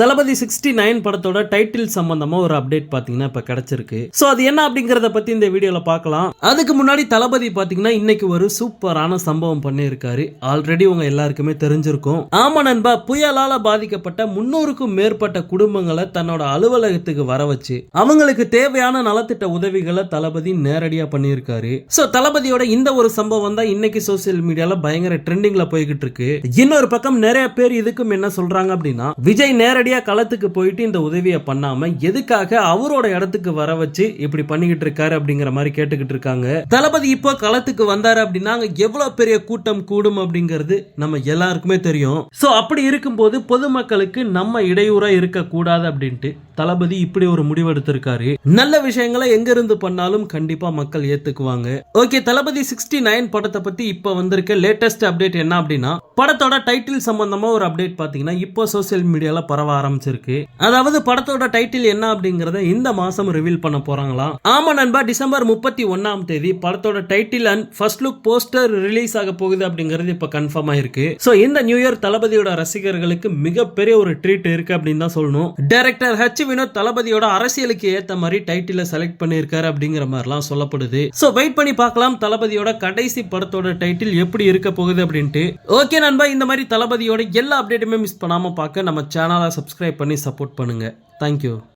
தளபதி 69 படத்தோட டைட்டில் சம்பந்தமா ஒரு அப்டேட் பாத்தீங்கன்னா இப்ப கிடைச்சிருக்கு. சோ அது என்ன அப்படிங்கறத பத்தி இந்த வீடியோல பார்க்கலாம். அதுக்கு முன்னாடி தளபதி பாத்தீங்கன்னா இன்னைக்கு ஒரு சூப்பரான சம்பவம் பண்ணியிருக்காரு. ஆல்ரெடி உங்க எல்லாருக்குமே தெரிஞ்சிருக்கும். ஆமா நண்பா, புயலால பாதிக்கப்பட்ட 300க்கும் மேற்பட்ட குடும்பங்களை தன்னோட அலுவலகத்துக்கு வர வச்சு அவங்களுக்கு தேவையான நலத்திட்ட உதவிகளை தளபதி நேரடியா பண்ணியிருக்காரு. சோ தளபதியோட இந்த ஒரு சம்பவம் தான் இன்னைக்கு சோசியல் மீடியால பயங்கர ட்ரெண்டிங்ல போய்கிட்டு இருக்கு. இன்னொரு பக்கம் நிறைய பேர் இதுக்கும் என்ன சொல்றாங்க அப்படின்னா, விஜய் நேரடியா களத்துக்கு போயிட்டு இந்த உதவியை பண்ணாம எதுக்காக அவரோட இடத்துக்கு வர வச்சு இப்படி பண்ணிக்கிட்டு இருக்காரு அப்படிங்கிற மாதிரி கேட்டுக்கிட்டு இருக்காங்க. தளபதி இப்போ களத்துக்கு வந்தாரு அப்படின்னா அங்க எவ்வளவு பெரிய கூட்டம் கூடும் அப்படிங்கிறது நம்ம எல்லாருக்குமே தெரியும். சோ அப்படி இருக்கும்போது பொதுமக்களுக்கு நம்ம இடையூறா இருக்க கூடாது அப்படின்ட்டு தளபதி இப்படி ஒரு முடிவு எடுத்திருக்காரு. நல்ல விஷயங்களை எங்க இருந்து பண்ணாலும் கண்டிப்பா மக்கள் ஏத்துக்குவாங்க. ஓகே, தளபதி 69 படத்தை பத்தி இப்ப வந்திருக்க லேட்டஸ்ட் அப்டேட் என்ன அப்படின்னா, படத்தோட டைட்டில் சம்பந்தமா ஒரு அப்டேட் பாத்தீங்கன்னா இப்போ சோசியல் மீடியால பரவ ஆரம்பிச்சிருக்கு. அதாவது படத்தோட டைட்டில் என்ன அப்படிங்கறத இந்த மாசம் ரிவீல் பண்ண போறாங்களாம். ஆமா நண்பா, டிசம்பர் 31ஆம் தேதி படத்தோட title and first look poster release ஆக போகுது அப்படிங்கிறது இப்ப கன்ஃபார்ம் ஆயிருக்கு. சோ இந்த நியூ இயர் தளபதியோட ரசிகர்களுக்கு மிகப்பெரிய ஒரு ட்ரீட் இருக்கு அப்படின்னு தான் சொல்லணும். டைரக்டர் ஹச் வினோத் தளபதியோட அரசியலுக்கு ஏத்த மாதிரி டைட்டில செலக்ட் பண்ணிருக்காரு அப்படிங்கிற மாதிரிலாம் சொல்லப்படுது. சோ வெயிட் பண்ணி பார்க்கலாம் தளபதியோட கடைசி படத்தோட டைட்டில் எப்படி இருக்க போகுது அப்படின்ட்டு. ஓகே நண்பா, இந்த மாதிரி தளபதியோட எல்லா அப்டேட்டுமே மிஸ் பண்ணாம பார்க்க நம்ம சேனலை சப்ஸ்கிரைப் பண்ணி சப்போர்ட் பண்ணுங்க. தேங்க்யூ.